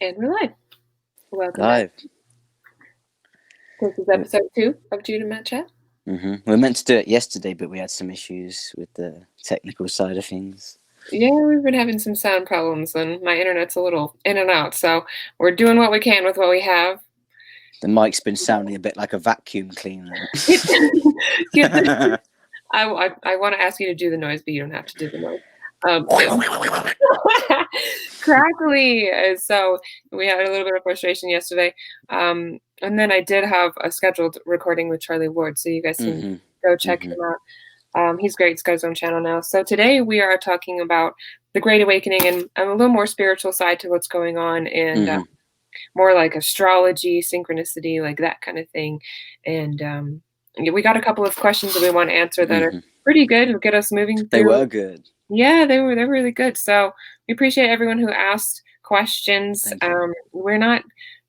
And we're live. Welcome back. Live. This is episode 2 of Jude and Matt Chat. We were meant to do it yesterday, but we had some issues with the technical side of things. Yeah, we've been having some sound problems, and my internet's a little in and out, so we're doing what we can with what we have. The mic's been sounding a bit like a vacuum cleaner. I want to ask you to do the noise, but you don't have to do the noise. Crackly. So we had a little bit of frustration yesterday. And then I did have a scheduled recording with Charlie Ward, so you guys can go check him out. He's great. He's got his own channel now. So today we are talking about the Great Awakening and a little more spiritual side to what's going on, and more like astrology, synchronicity, like that kind of thing. And we got a couple of questions that we want to answer that are pretty good. It'll get us moving through. They were good. Yeah, they were really good. So we appreciate everyone who asked questions. We're not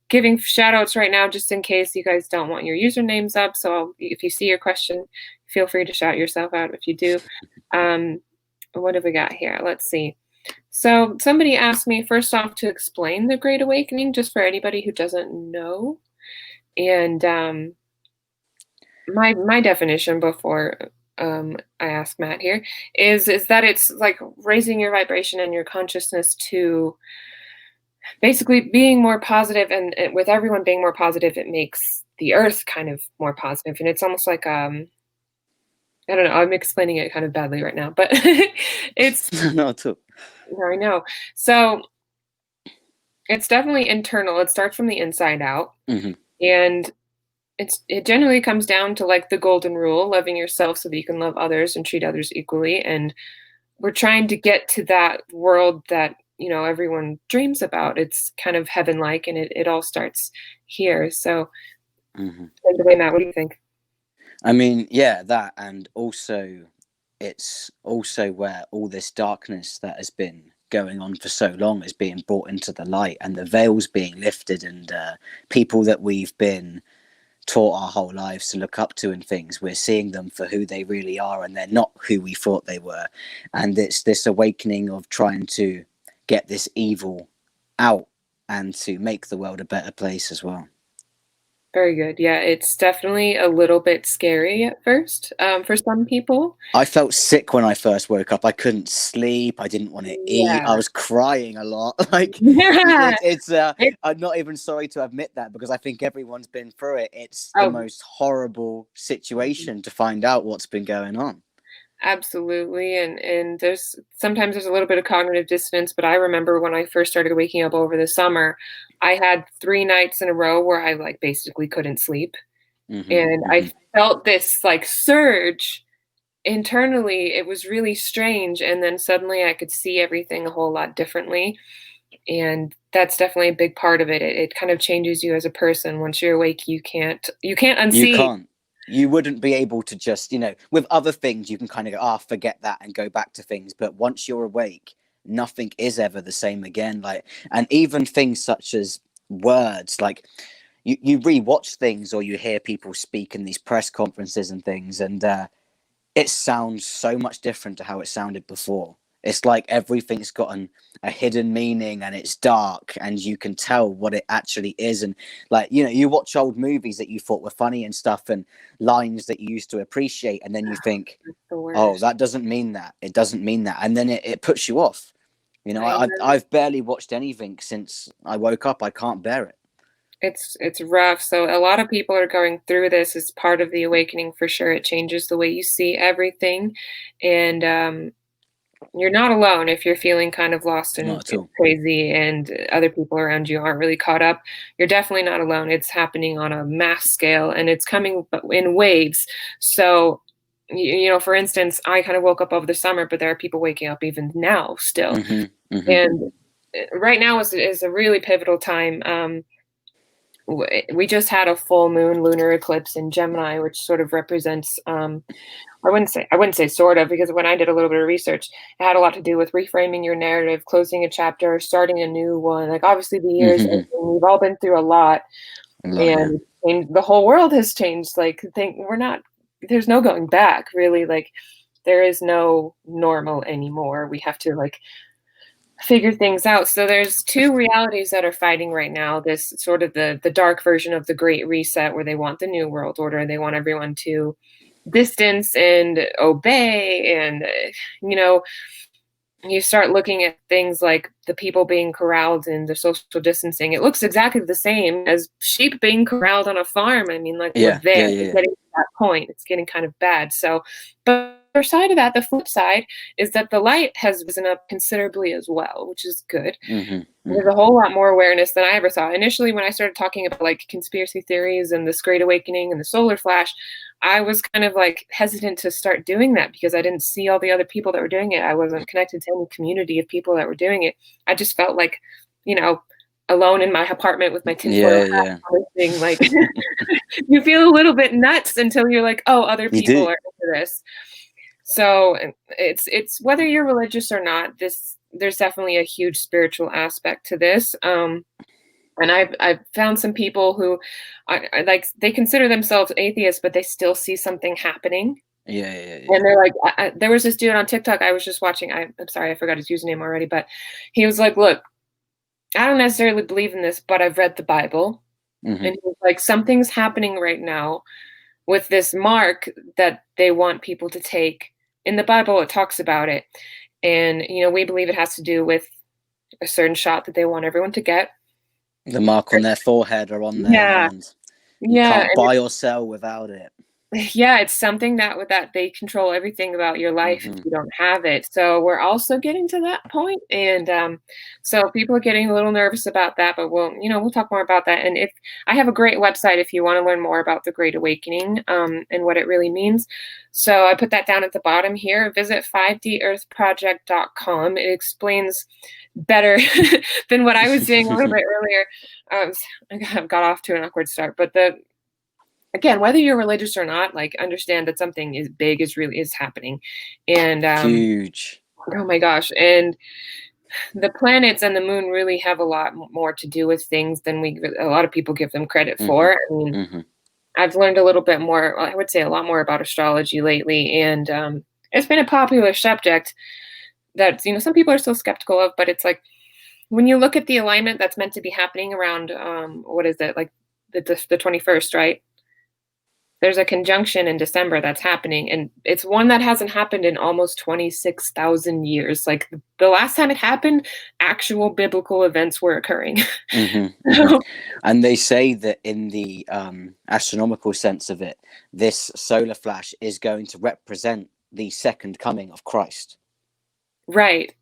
giving shout outs right now, just in case you guys don't want your usernames up. So if you see your question, feel free to shout yourself out if you do. What have we got here? Let's see. So somebody asked me first off to explain the Great Awakening, just for anybody who doesn't know. And my definition before I ask Matt here is that it's like raising your vibration and your consciousness to basically being more positive, and with everyone being more positive, it makes the earth kind of more positive. And it's almost like I don't know, I'm explaining it kind of badly right now, but it's not at all. I know. So it's definitely internal. It starts from the inside out. And it generally comes down to like the golden rule, loving yourself so that you can love others and treat others equally. And we're trying to get to that world that, everyone dreams about. It's kind of heaven-like, and it all starts here. So take it away, Matt, what do you think? I mean, yeah, that, and also it's also where all this darkness that has been going on for so long is being brought into the light, and the veil's being lifted, and people that we've been taught our whole lives to look up to and things, we're seeing them for who they really are, and they're not who we thought they were. And it's this awakening of trying to get this evil out and to make the world a better place as well. Very good. Yeah, it's definitely a little bit scary at first for some people. I felt sick when I first woke up. I couldn't sleep. I didn't want to eat. I was crying a lot. I'm not even sorry to admit that, because I think everyone's been through it. It's the most horrible situation to find out what's been going on. Absolutely. And sometimes there's a little bit of cognitive dissonance, but I remember when I first started waking up over the summer, I had 3 nights in a row where I like basically couldn't sleep. And I felt this like surge internally. It was really strange. And then suddenly I could see everything a whole lot differently. And that's definitely a big part of it. It kind of changes you as a person. Once you're awake, you can't unsee. You can't. You wouldn't be able to just, with other things, you can kind of go, forget that and go back to things. But once you're awake, nothing is ever the same again. And even things such as words, like you rewatch things, or you hear people speak in these press conferences and things, and it sounds so much different to how it sounded before. It's like everything's gotten a hidden meaning, and it's dark, and you can tell what it actually is. And you watch old movies that you thought were funny and stuff, and lines that you used to appreciate, and then you think, oh, that doesn't mean that. It doesn't mean that. And then it puts you off. I've barely watched anything since I woke up. I can't bear it. It's rough. So a lot of people are going through this as part of the awakening for sure. It changes the way you see everything. And you're not alone if you're feeling kind of lost and crazy and other people around you aren't really caught up. You're definitely not alone. It's happening on a mass scale, and it's coming in waves. So, for instance, I kind of woke up over the summer, but there are people waking up even now still. And right now is a really pivotal time. We just had a full moon lunar eclipse in Gemini, which sort of represents I wouldn't say sort of, because when I did a little bit of research, it had a lot to do with reframing your narrative, closing a chapter, starting a new one. Like obviously the years, we've all been through a lot, and the whole world has changed. Like there's no going back really. Like there is no normal anymore. We have to figure things out. So there's two realities that are fighting right now. This sort of the dark version of the Great Reset, where they want the New World Order. They want everyone to distance and obey, and you know, you start looking at things like the people being corralled and the social distancing. It looks exactly the same as sheep being corralled on a farm. I mean, like, we're Yeah, there, yeah, yeah, we're yeah. getting to that point. It's getting kind of bad. So, but the other side of that, the flip side, is that the light has risen up considerably as well, which is good. Hmm. There's Hmm. a whole lot more awareness than I ever saw. Initially, when I started talking about like conspiracy theories and this great awakening and the solar flash, I was kind of like hesitant to start doing that because I didn't see all the other people that were doing it. I wasn't connected to any community of people that were doing it. I just felt like, you know, alone in my apartment with my tinfoil Yeah, hat yeah. listening, like you feel a little bit nuts until you're like, oh, other You people do. are into this. So it's whether you're religious or not, this there's definitely a huge spiritual aspect to this. And I've found some people who are like they consider themselves atheists, but they still see something happening. Yeah, yeah, And yeah. they're like, there was this dude on TikTok I was just watching. I'm sorry, I forgot his username already, but he was like, "Look, I don't necessarily believe in this, but I've read the Bible." Hmm. And he was like, "Something's happening right now with this mark that they want people to take. In the Bible, it talks about it, and we believe it has to do with a certain shot that they want everyone to get." The mark on their forehead or on their Yeah, hand. You yeah, can't buy or sell without it. yeah, it's something that with that they control everything about your life if Hmm. you don't have it. So we're also getting to that point, and so people are getting a little nervous about that. But we'll talk more about that. And if I have a great website if you want to learn more about the Great Awakening and what it really means. So I put that down at the bottom here. Visit 5dearthproject.com. It explains better than what I was doing a little bit earlier. I got off to an awkward start, but the again, whether you're religious or not, like, understand that something is big is happening. And, Huge. oh my gosh, and the planets and the moon really have a lot more to do with things than a lot of people give them credit Hmm. for. I mean, Hmm. I've learned a little bit more, well, I would say a lot more about astrology lately, and, it's been a popular subject that, some people are still skeptical of, but it's like, when you look at the alignment that's meant to be happening around, what is it, like, the 21st, right? There's a conjunction in December that's happening, and it's one that hasn't happened in almost 26,000 years. Like, the last time it happened, actual biblical events were occurring. Hmm. Hmm. So And they say that in the astronomical sense of it, this solar flash is going to represent the second coming of Christ. right,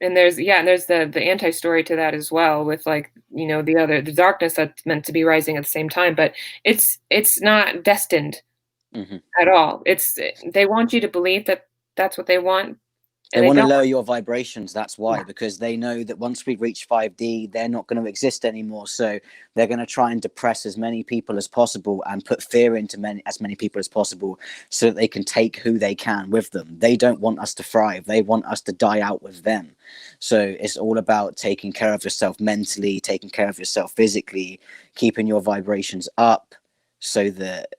and there's the anti-story to that as well with, like, the darkness that's meant to be rising at the same time, but it's not destined Hmm. at all. They want you to believe that that's what they want, They and they want to don't. lower your vibrations. That's Yeah, why, because they know that once we reach 5D, they're not going to exist anymore. So they're going to try and depress as many people as possible and put fear into as many people as possible so that they can take who they can with them. They don't want us to thrive. They want us to die out with them. So it's all about taking care of yourself mentally, taking care of yourself physically, keeping your vibrations up so that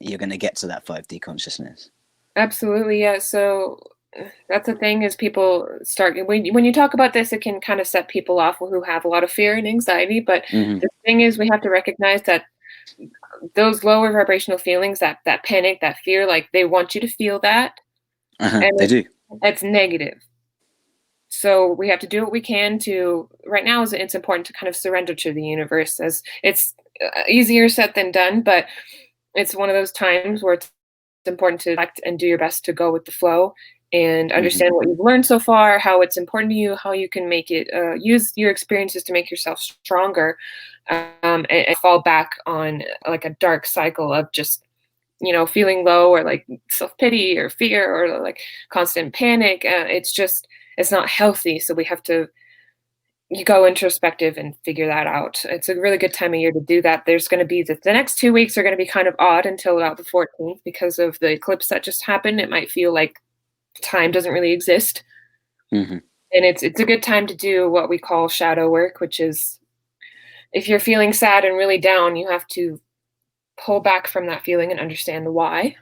you're going to get to that 5D consciousness. absolutely, yeah, so that's the thing is people start when you talk about this, it can kind of set people off who have a lot of fear and anxiety, but Hmm. the thing is we have to recognize that those lower vibrational feelings, that panic, that fear, like, they want you to feel that, Uh-huh, and they do. it's negative. So we have to do what we can to right now is it's important to kind of surrender to the universe as it's easier said than done, but it's one of those times where it's important to act and do your best to go with the flow and Hmm. understand what you've learned so far, how it's important to you, how you can make it use your experiences to make yourself stronger, and fall back on like a dark cycle of just feeling low or like self-pity or fear or like constant panic. It's not healthy, so we have to you go introspective and figure that out. It's a really good time of year to do that. There's going to be the next 2 weeks are going to be kind of odd until about the 14th because of the eclipse that just happened. It might feel like time doesn't really exist, Hmm. and it's a good time to do what we call shadow work, which is if you're feeling sad and really down, you have to pull back from that feeling and understand why.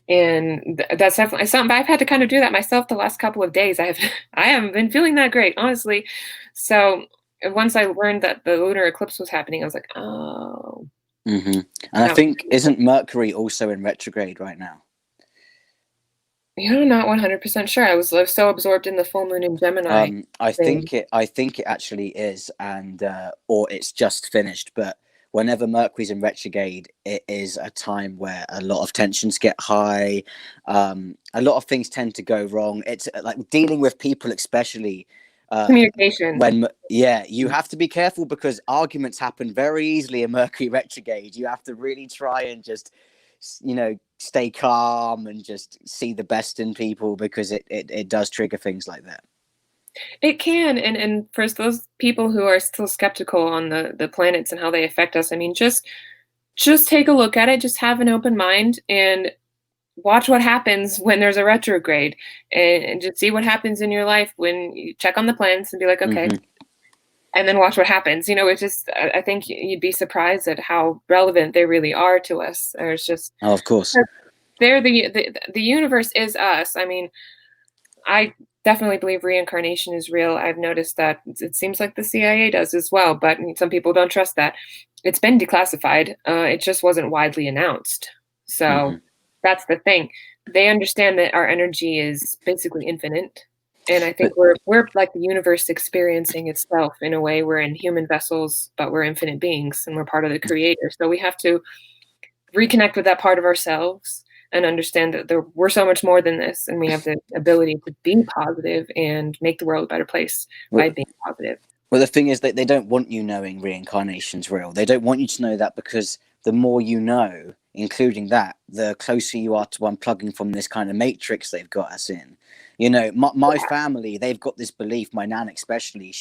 And that's definitely something I've had to kind of do that myself the last couple of days. I haven't been feeling that great, honestly. So once I learned that the lunar eclipse was happening, I was like, oh, And I that was think, isn't Mercury also in retrograde right now? I'm not 100% sure. I was so absorbed in the full moon in Gemini thing. I think it actually is, and or it's just finished. But whenever Mercury's in retrograde, it is a time where a lot of tensions get high. A lot of things tend to go wrong. It's like dealing with people, especially uh, Communication. when, yeah, you have to be careful because arguments happen very easily in Mercury retrograde. You have to really try and just, stay calm and just see the best in people, because it does trigger things like that. It can, and for those people who are still skeptical on the planets and how they affect us, I mean, just take a look at it, just have an open mind and watch what happens when there's a retrograde and just see what happens in your life when you check on the planets and be like, okay, Hmm. and then watch what happens. It's just I think you'd be surprised at how relevant they really are to us. Or it's just Oh, of course. they're the universe is us. I mean, I definitely believe reincarnation is real. I've noticed that it seems like the CIA does as well, but some people don't trust that. It's been declassified. It just wasn't widely announced. So Hmm. that's the thing. They understand that our energy is basically infinite. And I But think we're like the universe experiencing itself in a way. We're in human vessels, but we're infinite beings and we're part of the creator. So we have to reconnect with that part of ourselves and understand that we're so much more than this, and we have the ability to be positive and make the world a better place by well, being positive. well, the thing is that they don't want you knowing reincarnation's real. They don't want you to know that, because the more you know, including that, the closer you are to unplugging from this kind of matrix they've got us in. My family, they've got this belief. My nan, especially,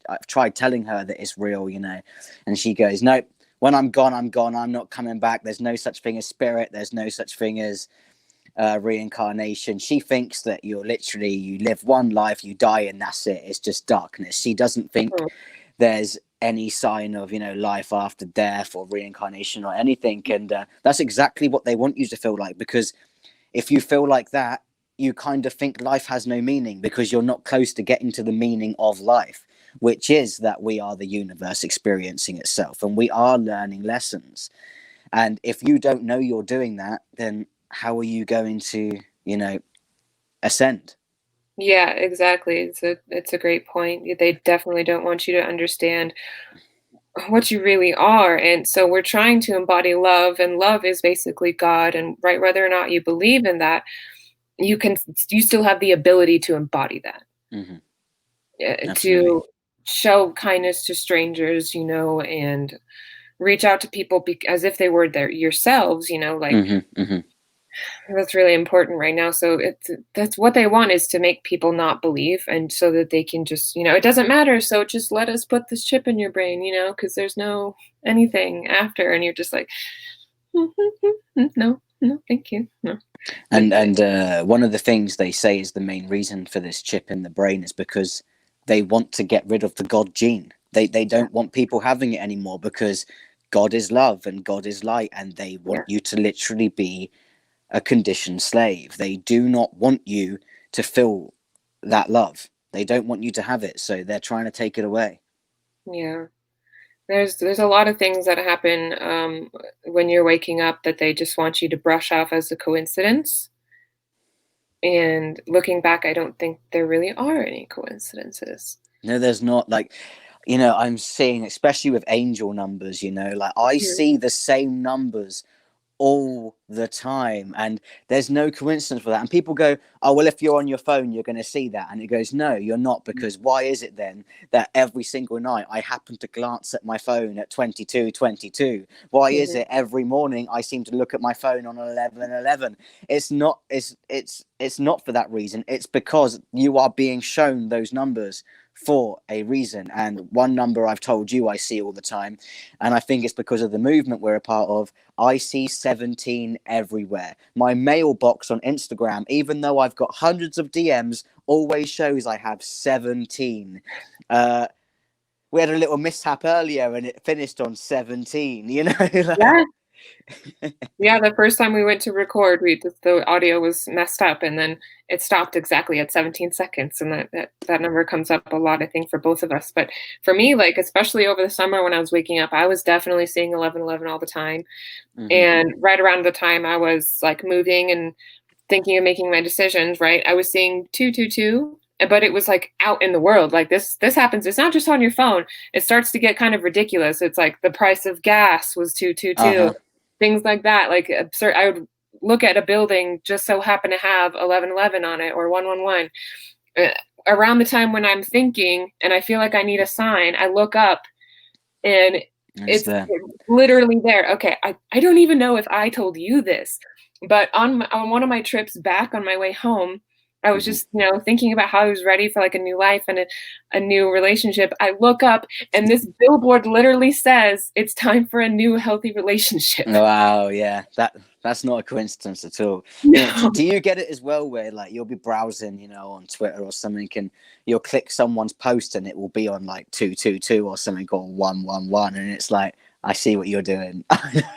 I've tried telling her that it's real, and she goes, "Nope. When I'm gone, I'm gone. I'm not coming back. There's no such thing as spirit. There's no such thing as reincarnation." She thinks that you live one life, you die, and that's it. It's just darkness. She doesn't think Mhm. there's any sign of life after death or reincarnation or anything. And that's exactly what they want you to feel like, because if you feel like that, you kind of think life has no meaning, because you're not close to getting to the meaning of life, which is that we are the universe experiencing itself and we are learning lessons. And if you don't know you're doing that, then how are you going to, ascend? Yeah, exactly. It's a great point. They definitely don't want you to understand what you really are. And so we're trying to embody love, and love is basically God. And right, whether or not you believe in that, you still have the ability to embody that. Hmm. Absolutely. To show kindness to strangers, and reach out to people as if they were their yourselves, like Hmm. Hmm. that's really important right now. So that's what they want, is to make people not believe, and so that they can just, it doesn't matter. So just let us put this chip in your brain, because there's no anything after, and you're just like, no, no, thank you, no. But And one of the things they say is the main reason for this chip in the brain is because they want to get rid of the God gene. They yeah, don't want people having it anymore, because God is love and God is light, and they want yeah, you to literally be a conditioned slave. They do not want you to feel that love. They don't want you to have it, so they're trying to take it away. yeah. There's a lot of things that happen when you're waking up that they just want you to brush off as a coincidence. And looking back, I don't think there really are any coincidences. No, there's not. Like, I'm seeing, especially with angel numbers, like I Mhm, see the same numbers all the time, and there's no coincidence for that. And people go, "Oh, well, if you're on your phone you're going to see that," and it goes, "No, you're not, because why is it then that every single night I happen to glance at my phone at 22:22? Why is mhm. it every morning I seem to look at my phone on 11:11? It's not, it's not for that reason. It's because you are being shown those numbers for a reason. And one number I've told you I see all the time, and I think it's because of the movement we're a part of. I see 17 everywhere. My mailbox on Instagram, even though I've got hundreds of DMs, always shows I have 17. Uh, we had a little mishap earlier and it finished on 17, Yeah, Yeah, the first time we went to record, the audio was messed up, and then it stopped exactly at 17 seconds, and that number comes up a lot, I think, for both of us. But for me, like, especially over the summer when I was waking up, I was definitely seeing 1111 all the time. Hmm. And right around the time I was like moving and thinking of making my decisions, right, I was seeing 222, but it was like out in the world. Like this happens. It's not just on your phone. It starts to get kind of ridiculous. It's like the price of gas was 222, Uh-huh. things like that. Like absurd. I would look at a building just so happen to have 1111 on it or 111. Around the time when I'm thinking and I feel like I need a sign, I look up and It's it's there. literally there. Okay, I don't even know if I told you this, but on one of my trips back on my way home, I was Hmm. just, thinking about how I was ready for like a new life and a new relationship. I look up and this billboard literally says it's time for a new healthy relationship. Wow, yeah, that's not a coincidence at all. No. Do you get it as well, where like you'll be browsing, on Twitter or something, and you'll click someone's post and it will be on like 222 or something, or 111, and it's like, I see what you're doing.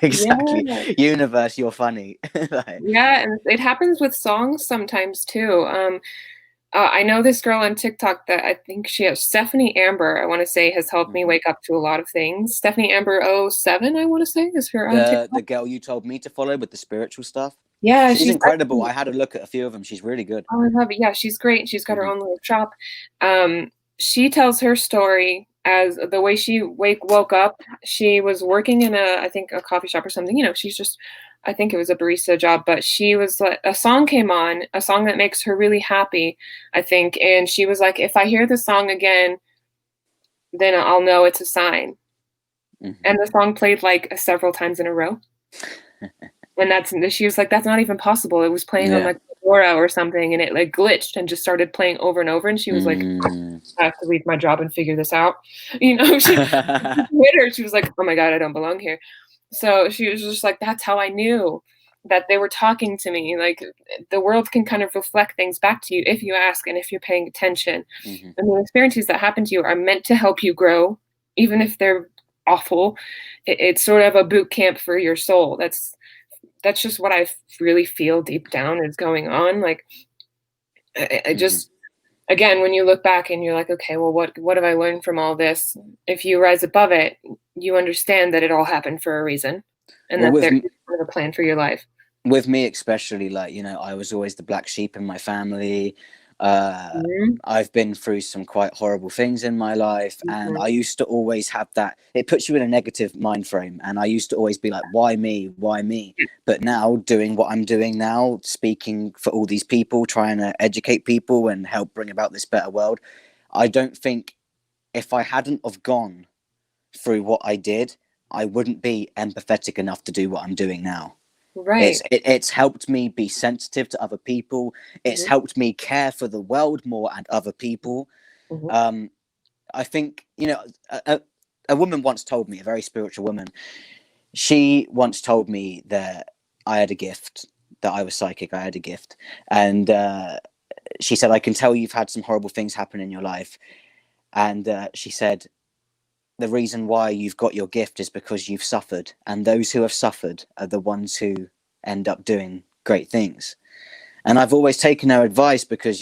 Exactly, Yeah. universe, you're funny. Like, Yeah, and it happens with songs sometimes too. I know this girl on TikTok that I think she has Stephanie Amber, I wanna say, has helped me mhm. wake up to a lot of things. Stephanie Amber '07, I wanna say, is her on The TikTok. girl you told me to follow with the spiritual stuff, Yeah, she's she's incredible. actually I had a look at a few of them. She's really good. oh, I love it. Yeah, she's great. She's got her Hmm. own little shop. She tells her story as the way she woke up. She was working in I think a coffee shop or something. She's just I think it was a barista job, but she was like a song came on, a song that makes her really happy, I think, and she was like, if I hear the song again, then I'll know it's a sign. Hmm. And the song played like several times in a row. And she was like, "That's not even possible." It was playing on, Yeah. like, Pandora or something, and it, like, glitched and just started playing over and over, and she was like, Mm. "I have to leave my job and figure this out." She quit her, she was like, "Oh my god, I don't belong here." So, she was just like, "That's how I knew that they were talking to me." Like, the world can kind of reflect things back to you if you ask and if you're paying attention. Hmm. And the experiences that happen to you are meant to help you grow, even if they're awful. It's sort of a boot camp for your soul. That's just what I really feel deep down is going on. Like, I Hmm. just again, when you look back and you're like, okay, well, what have I learned from all this? If you rise above it, you understand that it all happened for a reason, and Well, that there is kind of a plan for your life. with me especially, like, I was always the black sheep in my family. uh Mhm, I've been through some quite horrible things in my life, and I mhm. used to always have that. It puts you in a negative mind frame, and I used to always be like, why me, why me? But now, doing what I'm doing now, speaking for all these people, trying to educate people and help bring about this better world, I don't think, if I hadn't have gone through what I did, I wouldn't be empathetic enough to do what I'm doing now. Right. It's helped me be sensitive to other people. It's Mhm, helped me care for the world more and other people. mhm. Um, I think, a woman once told me, a very spiritual woman. She once told me that I had a gift, that I was psychic. I had a gift, and she said, "I can tell you've had some horrible things happen in your life." And she said, the reason why you've got your gift is because you've suffered, and those who have suffered are the ones who end up doing great things. And I've always taken her advice because,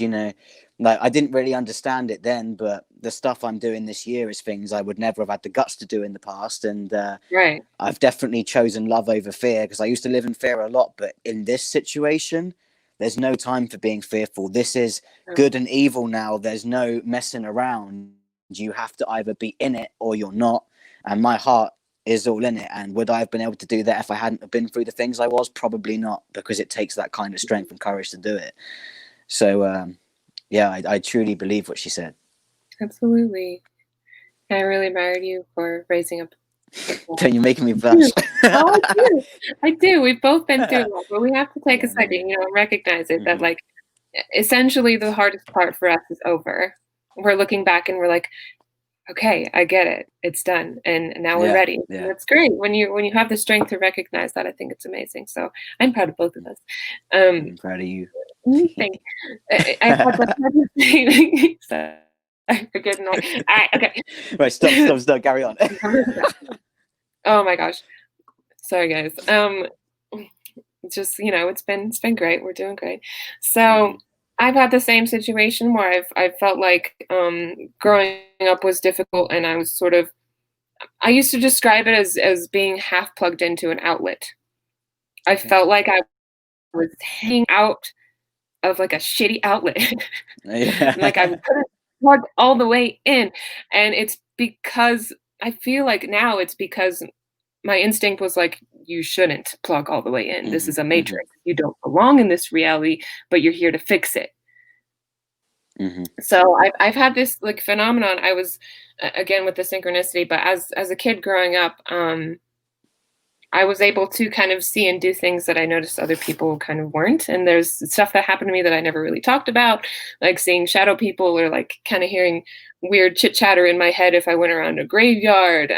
like, I didn't really understand it then, but the stuff I'm doing this year is things I would never have had the guts to do in the past. And Right. I've definitely chosen love over fear, because I used to live in fear a lot, but in this situation, there's no time for being fearful. This is Oh, good and evil now. There's no messing around. You have to either be in it or you're not. And my heart is all in it. And would I have been able to do that if I hadn't have been through the things I was? Probably not, because it takes that kind of strength and courage to do it. So, yeah, I truly believe what she said. absolutely. I really admired you for raising up with that. Don't you making me Yeah. blush? Oh, I do. I do. We've both been through that, but we have to take a Yeah, no. second, and recognize it that, Hmm. like, essentially the hardest part for us is over. We're looking back and we're like, "Okay, I get it. It's done, and now we're Yeah, ready." And yeah. that's great. When you have the strength to recognize that, I think it's amazing. So, I'm proud of both of us. Um, I'm proud of you. thank I had the pleasure saying sorry for getting away. Alright, okay. Right, stop, stop, stop. Carry on. Oh my gosh. Sorry, guys. Just, it's been great. We're doing great. So, Hmm. I've had the same situation where I felt like, growing up was difficult, and I was sort of I used to describe it as being half plugged into an outlet. I Okay. felt like I was hanging out of, like, a shitty outlet. Like, I Yeah. couldn't plug all the way in, and it's because I feel like now it's because my instinct was like, "You shouldn't plug all the way in. This Hmm. is a Hmm. matrix. You don't belong in this reality, but you're here to fix it." Hmm. So I've had this, like, phenomenon. I was again with the synchronicity, but as a kid growing up, I was able to kind of see and do things that I noticed other people kind of weren't. And there's stuff that happened to me that I never really talked about, like seeing shadow people or like kind of hearing weird chit chatter in my head if I went around a graveyard.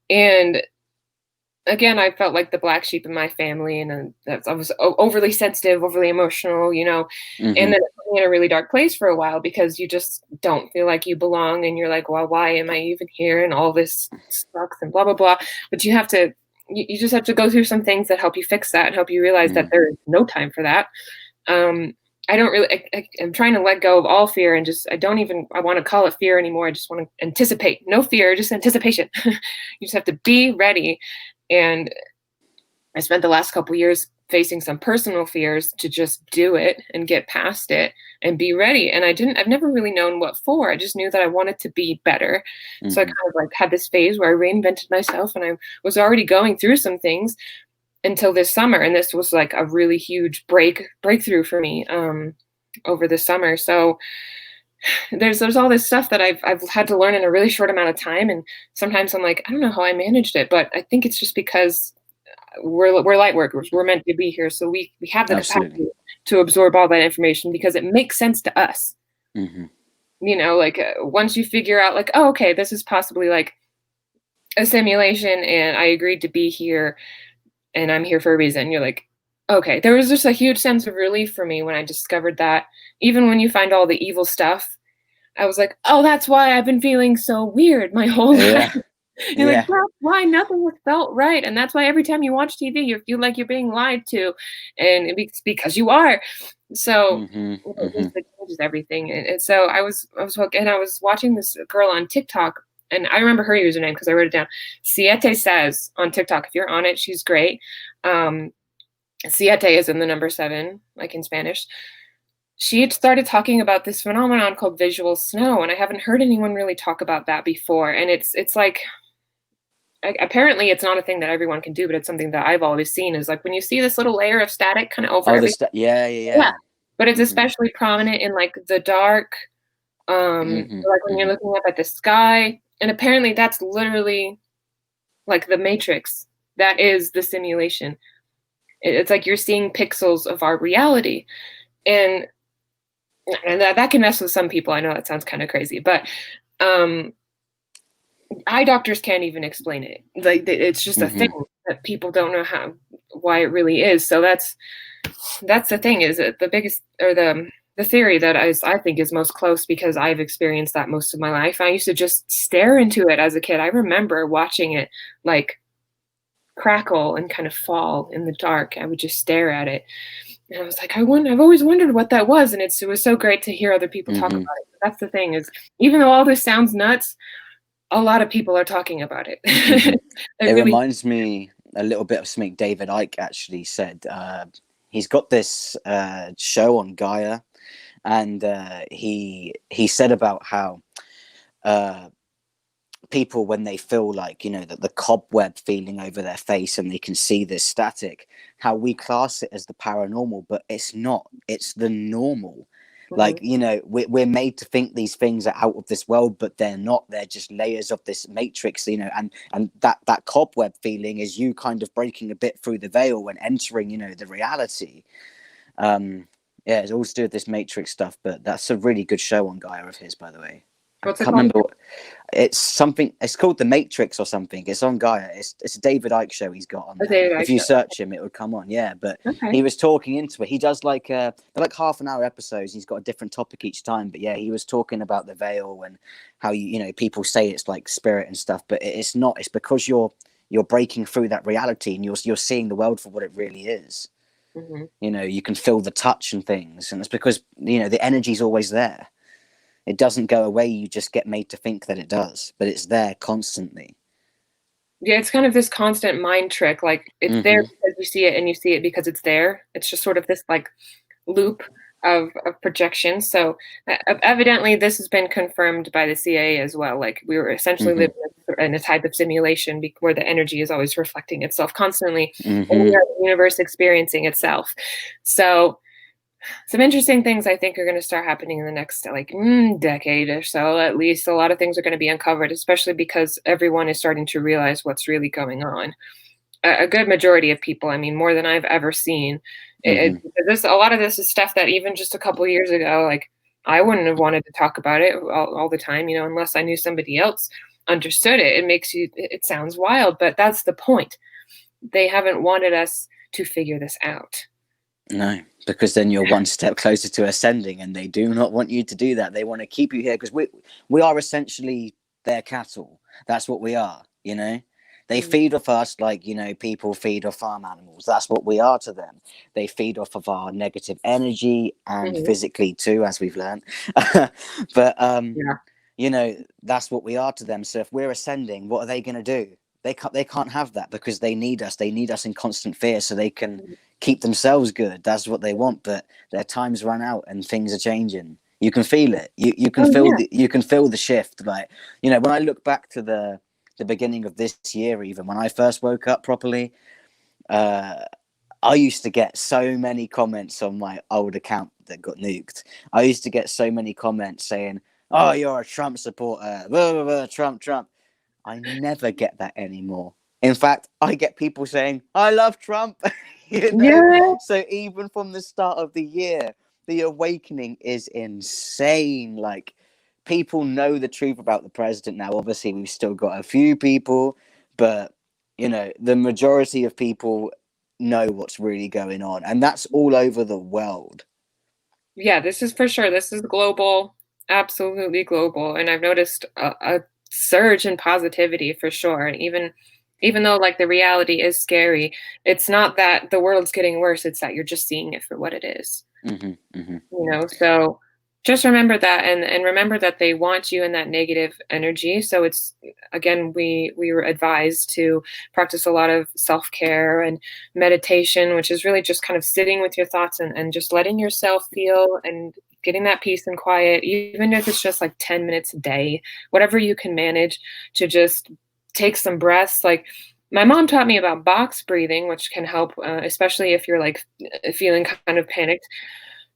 And again, I felt like the black sheep in my family, and I was overly sensitive, overly emotional, and Hmm. then it put me in a really dark place for a while because you just don't feel like you belong, and you're like, well, why am I even here? And all this sucks, and blah blah blah. But you just have to go through some things that help you fix that and help you realize that Hmm. there is no time for that. Um, I don't really. I'm trying to let go of all fear and just. I don't even. I want to call it fear anymore. I just want to anticipate. No fear, just anticipation. You just have to be ready. And I spent the last couple years facing some personal fears to just do it and get past it and be ready. And I've never really known what for. I just knew that I wanted to be better. So I Hmm. kind of like had this phase where I reinvented myself, and I was already going through some things until this summer. And this was like a really huge breakthrough for me over the summer. So there's all this stuff that I've had to learn in a really short amount of time. And sometimes I'm like, I don't know how I managed it, but I think it's just because we're light workers. We're meant to be here, so we have the Absolutely. capacity to absorb all that information because it makes sense to us. Hmm. Like once you figure out, like, oh, okay, this is possibly like a simulation, and I agreed to be here, and I'm here for a reason. You're like, okay, there was just a huge sense of relief for me when I discovered that. Even when you find all the evil stuff, I was like, oh, that's why I've been feeling so weird my whole life. Yeah. You're like, Yeah. "That's why nothing was felt right," and that's why every time you watch TV, you feel like you're being lied to, and it's because you are. So, Hmm. it Hmm. just, like, changes everything, and so I was hooked, and I was watching this girl on TikTok, and I remember her username because I wrote it down. Siete Says on TikTok. If you're on it, she's great. Um, Siete is in the number 7, like in Spanish. She had started talking about this phenomenon called visual snow, and I haven't heard anyone really talk about that before, and it's like apparently it's not a thing that everyone can do, but it's something that I've always seen is like when you see this little layer of static kind of over Oh, the everything. yeah, Yeah. yeah, But it's yeah. Hmm. especially prominent in like the dark, Hmm. like when you're Hmm. looking up at the sky. And apparently that's literally like the matrix. That is the simulation. It's like you're seeing pixels of our reality. And and that can mess with some people. I know that sounds kind of crazy, but um eye doctors can't even explain it. Like it's just a thing Hmm. that people don't know why it really is. So that's the thing is that the biggest or the theory that I think is most close because I've experienced that most of my life. I used to just stare into it as a kid. I remember watching it like crackle and kind of fall in the dark. I would just stare at it. And I was like, I've always wondered what that was. And it was so great to hear other people talk about Hmm. it. But that's the thing is, even though all this sounds nuts, a lot of people are talking about it. Hmm. It It really. reminds me a little bit of something David Icke actually said. He's got this show on Gaia, and he said about how uh, people, when they feel like, that the cobweb feeling over their face and they can see this static, how we class it as the paranormal, but it's not. It's the normal. Like, Mhm. we're made to think these things are out of this world, but they're not. They're just layers of this matrix, and that cobweb feeling is you kind of breaking a bit through the veil and entering, the reality. um yeah, it's all to do with this matrix stuff, but that's a really good show on Gaia of his, by the way. I What's it can't called remember again? it's something. It's called The Matrix or something. It's on Gaia. It's a David Icke show he's got on A there. David If Icke you show. search him, it would come on. Yeah, but Okay. he was talking into it. He does like they're like half-an-hour episodes. He's got a different topic each time. But yeah, he was talking about the veil and how people say it's like spirit and stuff, but it's not. It's because you're breaking through that reality, and you're seeing the world for what it really is. Mhm. You know, you can feel the touch and things, and it's because, you know, the energy's always there. It doesn't go away. You just get made to think that it does, but it's there constantly. Yeah, it's kind of this constant mind trick, like, it's there Mm-hmm. because you see it and you see it because it's there. It's just sort of this, like, loop of projection. So evidently, this has been confirmed by the CIA as well. Like we were essentially Mm-hmm. living in a type of simulation where the energy is always reflecting itself constantly, and we Mm-hmm. are the universe experiencing itself. So some interesting things I think are going to start happening in the next like decade or so. At least a lot of things are going to be uncovered, especially because everyone is starting to realize what's really going on. A good majority of people, I mean, more than I've ever seen. Mm-hmm. This a lot of this is stuff that even just a couple of years ago, like I wouldn't have wanted to talk about it all the time, you know, unless I knew somebody else understood it. It makes you, it sounds wild, but that's the point. They haven't wanted us to figure this out. No, because then you're one step closer to ascending, and they do not want you to do that. They want to keep you here because we are essentially their cattle. That's what we are. You know, they Mhm. feed off us like, you know, people feed off farm animals. That's what we are to them. They feed off of our negative energy and Mhm. physically too, as we've learned. But Yeah. you know, that's what we are to them. So if we're ascending, what are they going to do? They can't have that because they need us. They need us in constant fear so they can keep themselves good. That's what they want. But their time's run out and things are changing. You can feel it. You can Oh feel yeah. the shift. Like, you know, when I look back to the beginning of this year, even when I first woke up properly, uh, I used to get so many comments on my old account that got nuked. I used to get so many comments saying, "Oh, you're a Trump supporter, blah, blah, blah, Trump, Trump." I never get that anymore. In fact, I get people saying, "I love Trump." You know, Yeah. so even from the start of the year, the awakening is insane. Like, people know the truth about the president now. Obviously, we've still got a few people, but you know, the majority of people know what's really going on, and that's all over the world. Yeah, this is for sure. This is global, absolutely global. And I've noticed a surge in positivity for sure. And even though like the reality is scary, it's not that the world's getting worse, it's that you're just seeing it for what it is. Hmm. Hmm. You know, so just remember that, and remember that they want you in that negative energy. So it's again, we were advised to practice a lot of self-care and meditation, which is really just kind of sitting with your thoughts and just letting yourself feel and getting that peace and quiet, even if it's just like 10 minutes a day, whatever you can manage to just take some breaths. Like my mom taught me about box breathing, which can help, especially if you're like feeling kind of panicked.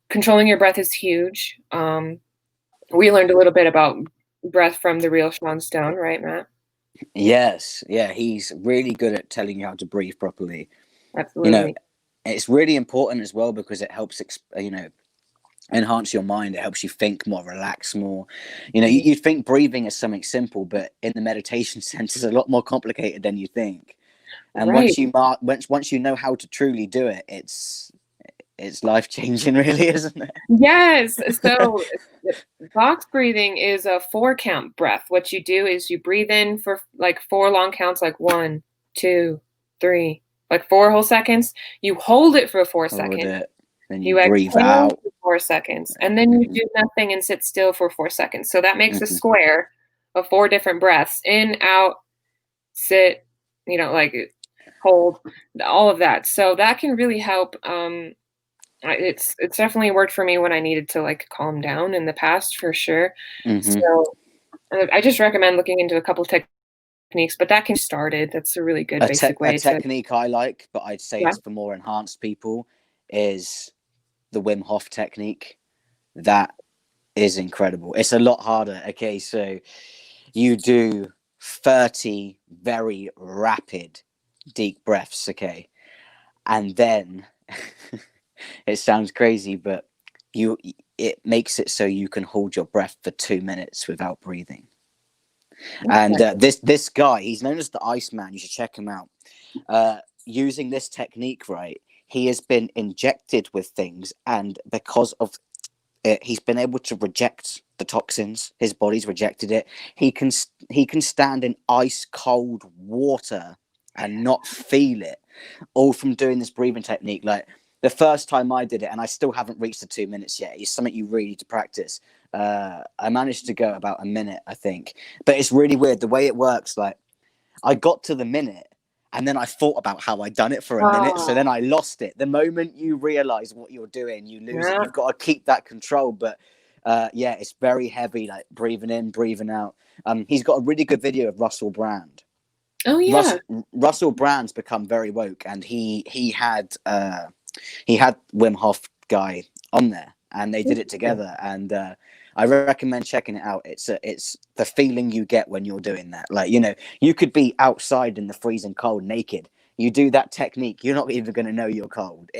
Controlling your breath is huge. We learned a little bit about breath from the real Sean Stone, right, Matt? Yes, yeah, he's really good at telling you how to breathe properly. You know, Absolutely. it's really important as well because it helps, you know, enhance your mind. It helps you think more, relax more. You know, Mhm. you'd think breathing is something simple, but in the meditation sense, it's a lot more complicated than you think. And Right. once you know how to truly do it, it's life changing, really, isn't Yes. it? So box breathing is a 4 count breath. What you do is you breathe in for like 4 long counts, like 1, 2, 3, like 4 whole seconds. You hold it for 4 Hold seconds. it, then you You breathe exhale out. for 4 seconds, and then you Hmm. do nothing and sit still for 4 seconds. So that makes a Hmm. square of 4 different breaths: in, out, sit, you know, like hold, all of that. So that can really help. It's definitely worked for me when I needed to like calm down in the past for sure. Hmm. So I just recommend looking into a couple techniques, but that can be started. That's a really good basic A way to. technique I like, but I'd say Yeah. it's for more enhanced people, is the Wim Hof technique. That is incredible. It's a lot harder. Okay, so you do 30 very rapid, deep breaths. Okay, and then it sounds crazy, but you it makes it so you can hold your breath for 2 minutes without breathing. And Okay. this guy, he's known as the Iceman. You should check him out. Using this technique, right? He has been injected with things, and because of it, he's been able to reject the toxins. His body's rejected it. He can stand in ice cold water and not feel it, all from doing this breathing technique. Like the first time I did it, and I still haven't reached the 2 minutes yet. It's something you really need to practice. I managed to go about a minute, I think, but it's really weird the way it works. Like I got to the minute and then I thought about how I'd done it for a minute. So then Oh, I lost it. The moment you realize what you're doing, you lose it. yeah. You've got to keep that control. But yeah, it's very heavy, like breathing in, breathing out. He's got a really good video of Russell Brand. Oh, yeah. Russell Brand's become very woke, and he had Wim Hof guy on there, and they did it together. And I recommend checking it out. It's the feeling you get when you're doing that. Like, you know, you could be outside in the freezing cold, naked. You do that technique, you're not even going to know you're cold.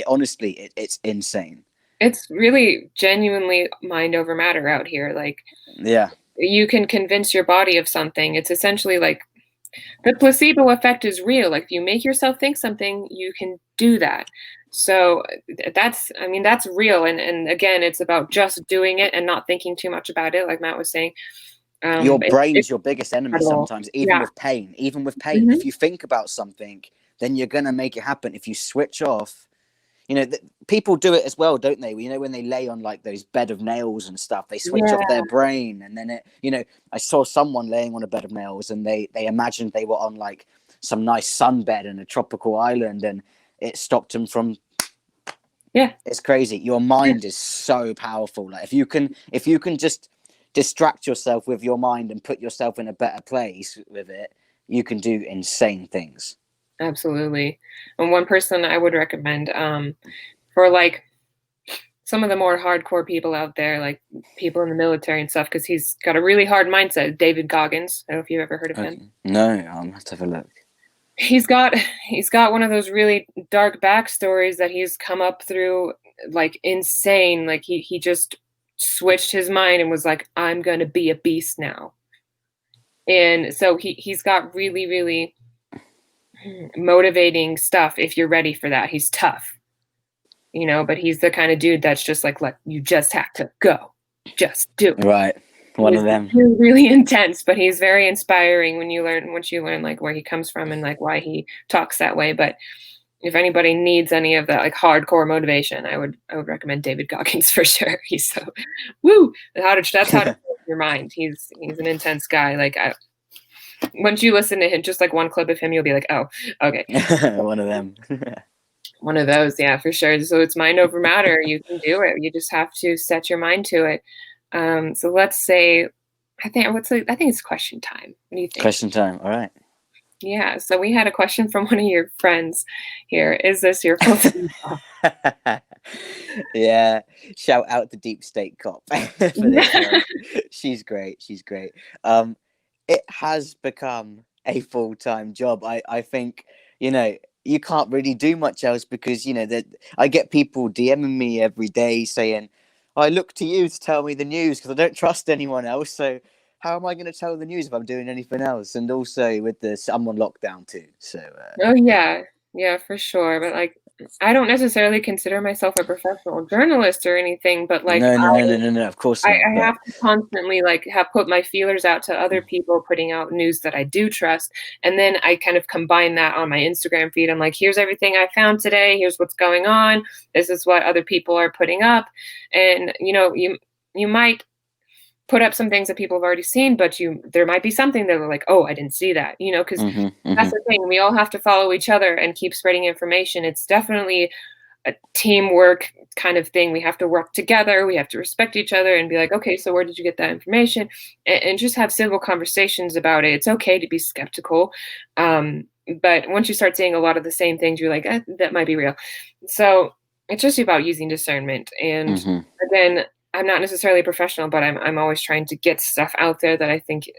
Honestly, it's insane. It's really genuinely mind over matter out here. Like, Yeah, you can convince your body of something. It's essentially like the placebo effect is real. Like, if you make yourself think something, you can do that. So that's, I mean, that's real. And again, it's about just doing it and not thinking too much about it, like Matt was saying. your It's brain's your biggest enemy incredible. sometimes, Yeah. even with pain. Mhm. If you think about something, then you're going to make it happen. If you switch off, you know, people do it as well, don't they? You know, when they lay on like those bed of nails and stuff, they switch off Yeah. their brain, and then you know, I saw someone laying on a bed of nails, and they imagined they were on like some nice sunbed in a tropical island, and it stopped them from. Yeah. It's crazy. Your Yeah. mind is so powerful. Like if you can just distract yourself with your mind and put yourself in a better place with it, you can do insane things. Absolutely. And one person I would recommend, for like some of the more hardcore people out there, like people in the military and stuff, because he's got a really hard mindset. David Goggins. I don't know if you've ever heard of him. Okay. No, I'll have to have a look. He's got he's got one of those really dark backstories that he's come up through, like insane. Like he just switched his mind and was like, I'm gonna be a beast now. And so he's got really, really motivating stuff if you're ready for that. He's tough, but he's the kind of dude that's just like, look, you just have to go. Just do it. Right, one He's of them. really, really intense, but he's very inspiring once you learn like where he comes from and like why he talks that way. But if anybody needs any of that like hardcore motivation, I would recommend David Goggins for sure. He's so woo. That's how to change your mind. He's an intense guy. Like once you listen to him, just like one clip of him, you'll be like, oh, okay. One of them. One of those, yeah, for sure. So it's mind over matter. You can do it. You just have to set your mind to it. So let's say, I think it's question time. What do you think? Question time. All right. Yeah. So we had a question from one of your friends here. Is this your full Yeah. Shout out to Deep State Cop for this one. She's great. She's great. It has become a full-time job. I think, you know, you can't really do much else because, you know, that I get people DMing me every day saying, I look to you to tell me the news because I don't trust anyone else. So how am I going to tell the news if I'm doing anything else? And also with I'm on lockdown too. So Oh, yeah. Yeah, for sure. But like, I don't necessarily consider myself a professional journalist or anything, but like no, of course not. I But have to constantly like have put my feelers out to other people putting out news that I do trust. And then I kind of combine that on my Instagram feed. I'm like, here's everything I found today. Here's what's going on. This is what other people are putting up. And you might put up some things that people have already seen, but there might be something that they're like, oh, I didn't see that, because that's the thing. We all have to follow each other and keep spreading information. It's definitely a teamwork kind of thing. We have to work together. We have to respect each other and be like, okay, so where did you get that information? And just have civil conversations about it. It's okay to be skeptical. But once you start seeing a lot of the same things, you're like, that might be real. So it's just about using discernment. And again, I'm not necessarily a professional, but I'm always trying to get stuff out there that I think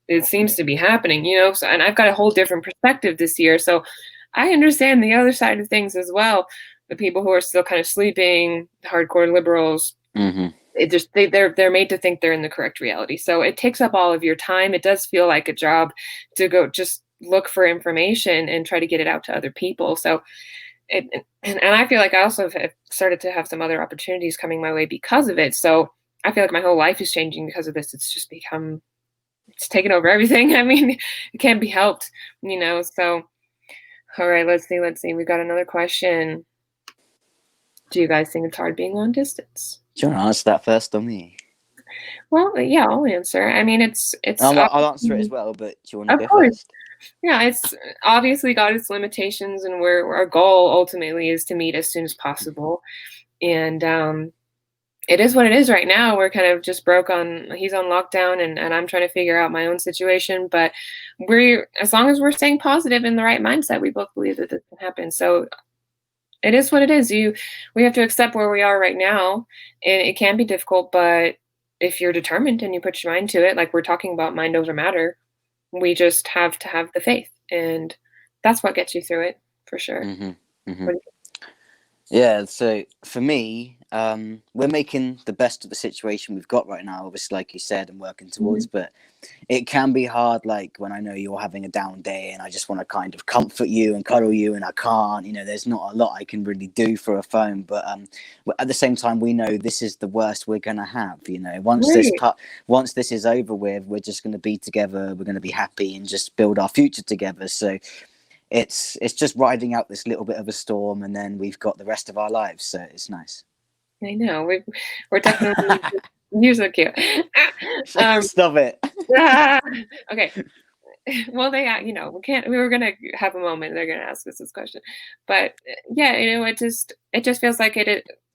it seems to be happening, So, and I've got a whole different perspective this year. So I understand the other side of things as well. The people who are still kind of sleeping, hardcore liberals, they're made to think they're in the correct reality. So it takes up all of your time. It does feel like a job to go just look for information and try to get it out to other people. So and I feel like I also have started to have some other opportunities coming my way because of it. So I feel like my whole life is changing because of this. It's taken over everything. I mean, it can't be helped. So All right, let's see, let's see. We got another question. Do you guys think it's hard being long distance? Do you want to answer that first or me? Well, yeah, I'll answer. I mean, it's I'll answer it as obviously, well, but do you want to of go course, first? yeah, it's obviously got its limitations, and our goal ultimately is to meet as soon as possible. And it is what it is right now. We're kind of just broke on. He's on lockdown, and I'm trying to figure out my own situation. But as long as we're staying positive in the right mindset, we both believe that this can happen. So it is what it is. We have to accept where we are right now, and it can be difficult. But if you're determined and you put your mind to it, like we're talking about mind over matter, we just have to have the faith, and that's what gets you through it for sure. Mm-hmm. Mm-hmm. What do Yeah, so for me, we're making the best of the situation we've got right now, obviously, like you said, and working you towards, but it can be hard, like when I know you're having a down day and I just want to kind of comfort you and cuddle you, and I can't, there's not a lot I can really do for a phone, but at the same time, we know this is the worst we're going to have, Right. once this is over with, we're just going to be together, we're going to be happy and just build our future together. So it's just riding out this little bit of a storm, and then we've got the rest of our lives. So it's nice. I know. We're definitely you're so cute. Um, Stop it. ah, okay. Well, we were gonna have a moment. They're gonna ask us this question, but yeah, it just feels like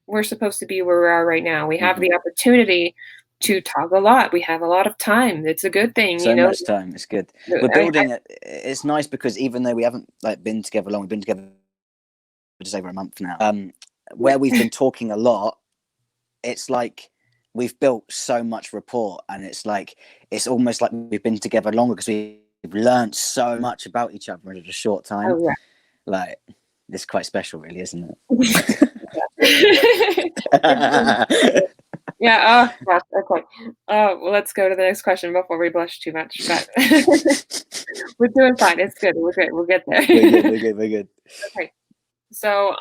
we're supposed to be where we are right now. We have Hmm. the opportunity to talk a lot. We have a lot of time. It's a good thing, So much time. It's good. We're I building it. It's nice because even though we haven't like been together long, we've been together for just over a month now. Where we've been talking a lot, it's like we've built so much rapport, and it's almost like we've been together longer because we've learned so much about each other in a short time. Oh Like it's quite special, really, isn't yeah. it? Yeah, oh gosh, okay. Well, let's go to the next question before we blush too much, but we're doing fine, it's good, we're good, we'll get there. We're good. We're good. We're good. Okay, so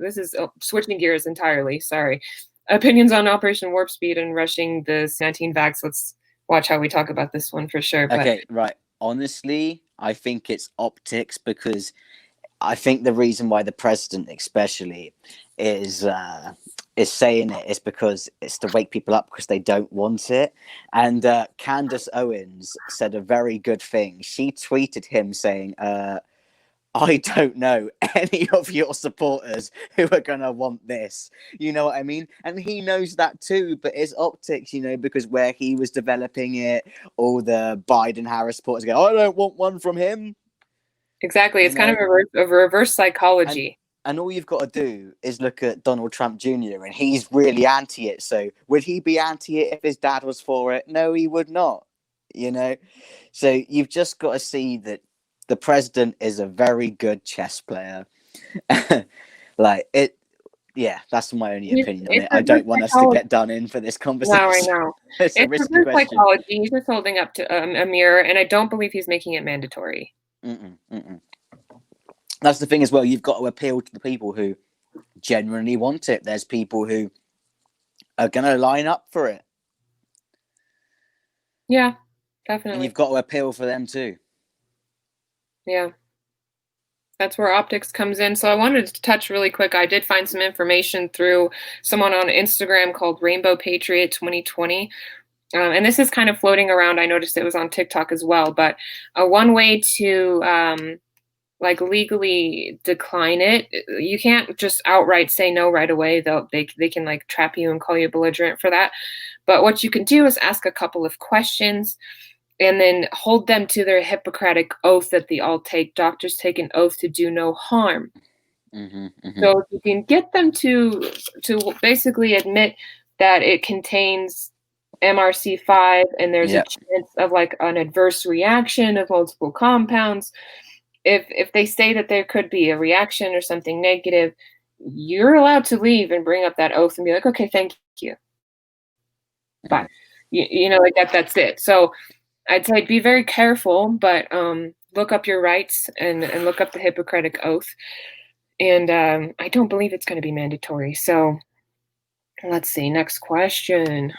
this is switching gears entirely, sorry. Opinions on Operation Warp Speed and rushing the 19 vax. Let's watch how we talk about this one for sure, but Okay, right. Honestly, I think it's optics because I think the reason why the president, especially, is is saying it is because it's to wake people up because they don't want it. And Candace Owens said a very good thing. She tweeted him saying, "I don't know any of your supporters who are gonna want this." You know what I mean? And he knows that too, but it's optics, because where he was developing it, all the Biden Harris supporters go, "I don't want one from him." exactly, You it's kind of know, a reverse and psychology. and all you've got to do is look at Donald Trump Jr. and he's really anti it. So would he be anti it if his dad was for it? No, he would not. You know, so you've just got to see that the president is a very good chess player. Like it, yeah, that's my only opinion on It's it. I reverse don't want us to psychology. get done in for this No, I conversation. know. It's a It's risky reverse question. psychology. He's just holding up to a mirror, and I don't believe he's making it mandatory. Mm-mm, mm-mm. That's the thing as well. You've got to appeal to the people who genuinely want it. There's people who are going to line up for it, Yeah, and you've definitely. got to appeal for them too. Yeah, that's where optics comes in. So I wanted to touch really quick. I did find some information through someone on Instagram called Rainbow Patriot 2020. And this is kind of floating around. I noticed it was on TikTok as well. But one way to like legally decline it, you can't just outright say no right away. They can like trap you and call you belligerent for that. But what you can do is ask a couple of questions and then hold them to their Hippocratic oath that they all take. Doctors take an oath to do no harm. Mm-hmm, mm-hmm. So if you can get them to basically admit that it contains MRC5 and there's a Yeah. chance of like an adverse reaction of multiple compounds. If they say that there could be a reaction or something negative, you're allowed to leave and bring up that oath and be like, okay, thank you. Mm-hmm. Bye. Like that's it. So I'd say be very careful, but look up your rights and look up the Hippocratic Oath. And I don't believe it's going to be mandatory. So let's see. Next question: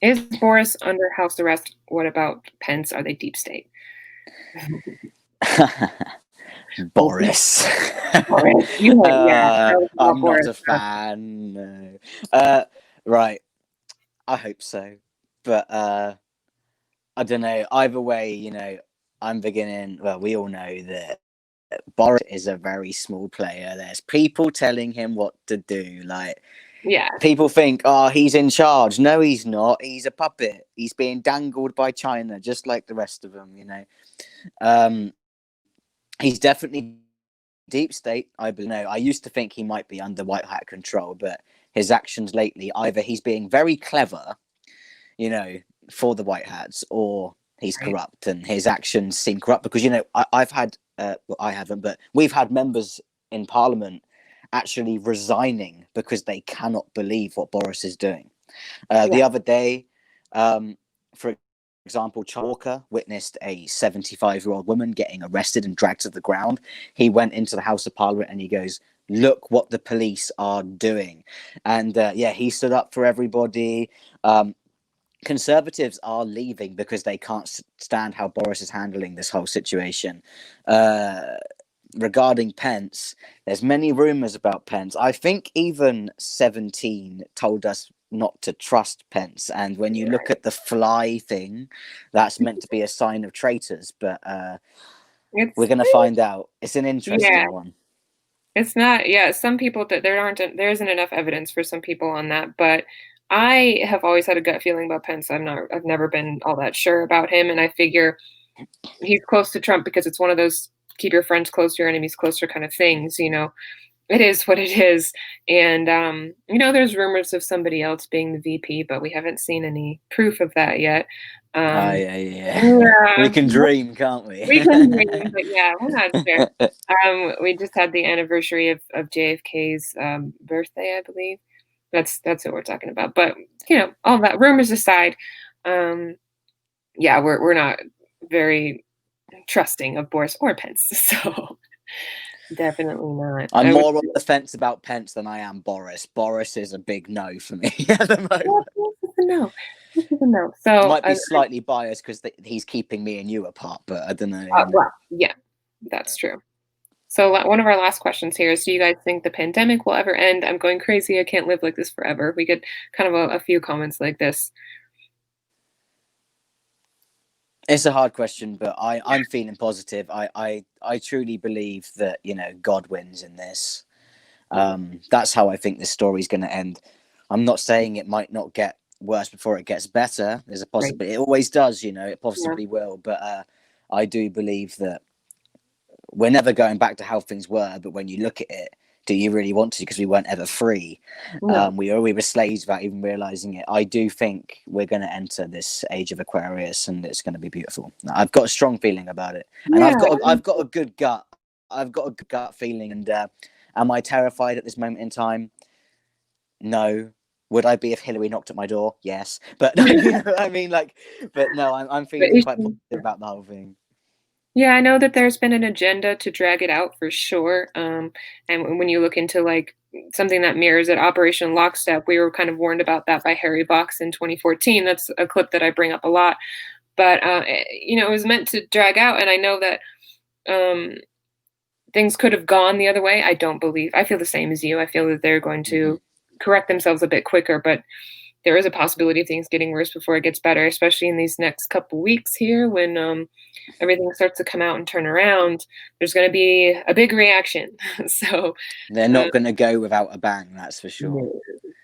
is Boris under house arrest? What about Pence? Are they deep state? Boris. Boris. You went, yeah, that was about I'm not Boris. a fan. No. Right. I hope so, but I don't know. Either way, I'm beginning. Well, we all know that Boris is a very small player. There's people telling him what to do. Like, Yeah, people think, oh, he's in charge. No, he's not. He's a puppet. He's being dangled by China, just like the rest of them. Um, he's definitely deep state. I believe. No, I used to think he might be under white hat control, but his actions lately, either he's being very clever, you know, for the white hats, or he's right. corrupt, and his actions seem corrupt. Because I've had, well, I haven't, but we've had members in Parliament actually resigning because they cannot believe what Boris is doing. Yeah, The other day, for example, Walker witnessed a 75-year-old woman getting arrested and dragged to the ground. He went into the House of Parliament and he goes, "Look what the police are doing." And yeah, he stood up for everybody. Conservatives are leaving because they can't stand how Boris is handling this whole situation. Regarding Pence, there's many rumors about Pence. I think even 17 told us not to trust Pence. And when you look right. at the fly thing, that's meant to be a sign of traitors. But we're It's going to find out. It's an yeah, interesting one. it's not. Yeah, some people that there isn't enough evidence for some people on that, but I have always had a gut feeling about Pence. I've never been all that sure about him, and I figure he's close to Trump because it's one of those keep your friends close, your enemies closer kind of things. It is what it is. And, there's rumors of somebody else being the VP, but we haven't seen any proof of that yet. Oh, Um, yeah, yeah. We yeah, can dream, can't we? we can dream, but yeah, we're not sure. We just had the anniversary of JFK's birthday, I believe. That's what we're talking about. But all that rumors aside, um, yeah, we're not very trusting of Boris or Pence, so definitely not. I'm I would more on the fence about Pence than I am Boris. Boris is a big no for me at the moment. well, this is a no. This is a no. So, Might be slightly biased because he's keeping me and you apart, but I don't know. well, yeah, that's true. So, one of our last questions here is: do you guys think the pandemic will ever end? I'm going crazy. I can't live like this forever. We get kind of a few comments like this. It's a hard question, but I'm feeling positive. I truly believe that God wins in this. Mhm. That's how I think this story's going to end. I'm not saying it might not get worse before it gets better. There's a Right. possibility. It always does, it Yeah. possibly will. But I do believe that we're never going back to how things were. But when you look at it, do you really want to? Because we weren't ever free. No. We were slaves without even realizing it. I do think we're going to enter this age of Aquarius, and it's going to be beautiful. I've got a strong feeling about it, and Yeah. I've got a good gut. I've got a good gut feeling, and am I terrified at this moment in time? No. Would I be if Hillary knocked at my door? Yes, but you know what I mean. Like, but no, I'm But feeling quite positive about the whole thing. yeah, I know that there's been an agenda to drag it out for sure. And when you look into like something that mirrors it, Operation Lockstep, we were kind of warned about that by Harry Box in 2014. That's a clip that I bring up a lot. But it was meant to drag out, and I know that um, things could have gone the other way. I don't believe. I feel the same as you. I feel that they're going Mm-hmm. to correct themselves a bit quicker, but there is a possibility of things getting worse before it gets better, especially in these next couple weeks here when everything starts to come out and turn around. There's going to be a big reaction. So, They're uh, not going to go without a bang, that's for sure. no,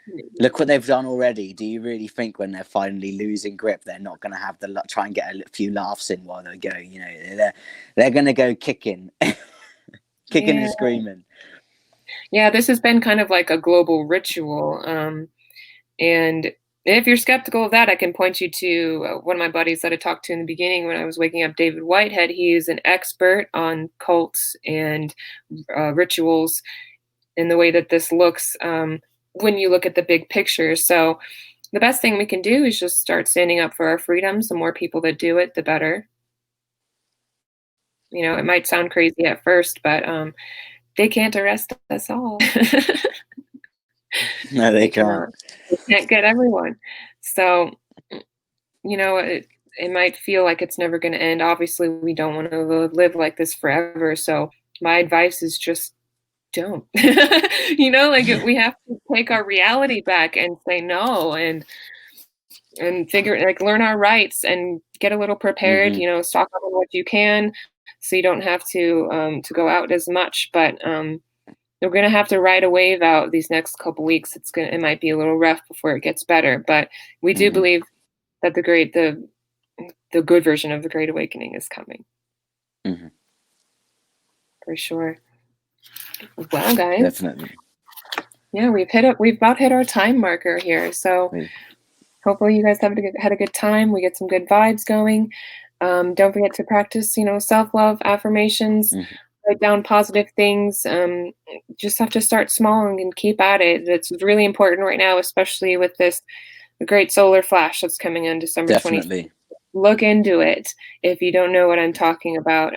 no, Look what no. they've done already. Do you really think when they're finally losing grip, they're not going to have the try and get a few laughs in while they're going? They're going to go kicking, kicking Yeah, and screaming. yeah. This has been kind of like a global ritual. And if you're skeptical of that, I can point you to one of my buddies that I talked to in the beginning when I was waking up, David Whitehead. He is an expert on cults and rituals and the way that this looks when you look at the big picture. So, the best thing we can do is just start standing up for our freedoms. The more people that do it, the better. It might sound crazy at first, but they can't arrest us all. No, they They can't. cannot. They can't get everyone. So, you know, it, it might feel like it's never going to end. Obviously, we don't want to live like this forever. So my advice is just don't. Like we have to take our reality back and say no and figure like learn our rights and get a little prepared, Hmm. stock up on what you can so you don't have to go out as much. But we're gonna have to ride a wave out these next couple weeks. It might be a little rough before it gets better, but we do Hmm. believe that the good version of the Great Awakening is coming Hmm. for sure. Well, guys, Definitely. yeah, we've about hit our time marker here. So We- hopefully you guys had a good time. We get some good vibes going. Don't forget to practice, self-love, affirmations, mhm. write down positive things. Just have to start small and keep at it. It's really important right now, especially with this great solar flash that's coming on December 26th. Definitely. Look into it if you don't know what I'm talking about.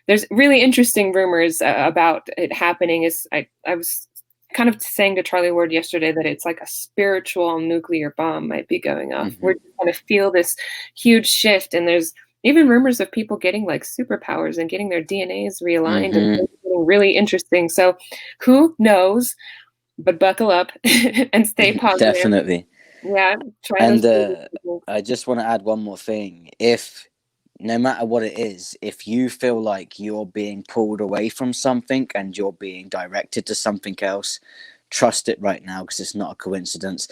There's really interesting rumors about it happening. I was kind of saying to Charlie Ward yesterday that it's like a spiritual nuclear bomb might be going off. We're Hmm. just going to feel this huge shift, and there's even rumors of people getting like superpowers and getting their DNAs realigned and Hmm. things getting really interesting. So who knows? But buckle up and stay positive. Definitely. Yeah, try those And baby techniques. I just want to add one more thing. If no matter what it is, if you feel like you're being pulled away from something and you're being directed to something else, trust it right now because it's not a coincidence.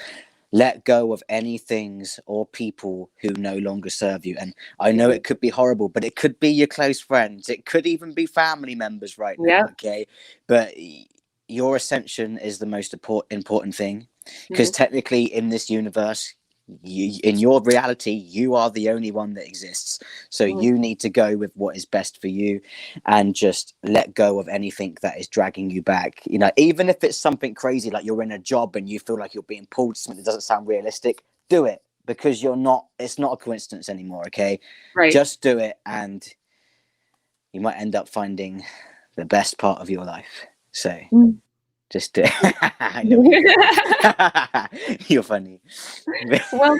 Let go of any things or people who no longer serve you. And I know Mhm. it could be horrible, but it could be your close friends. It could even be family members right now. Yep. Okay. But your ascension is the most important thing because Mhm. technically in this universe, in your reality, you are the only one that exists. So Mhm. you need to go with what is best for you and just let go of anything that is dragging you back. Even if it's something crazy, like you're in a job and you feel like you're being pulled to something that doesn't sound realistic, do it because it's not a coincidence anymore. Okay. Right. Just do it and you might end up finding the best part of your life. So Mm. just do it. I know what you mean. You're funny. Well,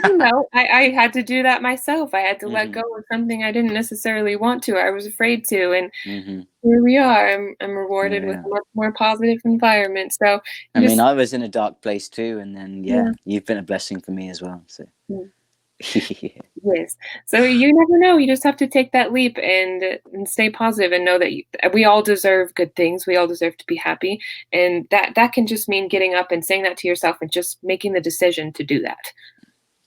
I had to do that myself. I had to let Hmm. go of something I didn't necessarily want to. I was afraid to, and Hmm. here we are. I'm rewarded with Yeah. a much more positive environment. So I mean, just I was in a dark place too, and then yeah, yeah. you've been a blessing for me as well. So Mm. Yes. So you never know. You just have to take that leap and stay positive and know that we all deserve good things. We all deserve to be happy, and that can just mean getting up and saying that to yourself and just making the decision to do that.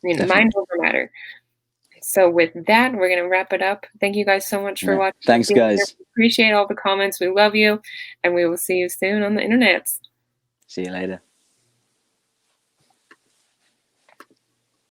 Mind definitely. over matter. So with that, we're gonna wrap it up. Thank you guys so much for Yeah. watching and Thanks, being here. guys. We appreciate all the comments. We love you, and we will see you soon on the internet. See you later.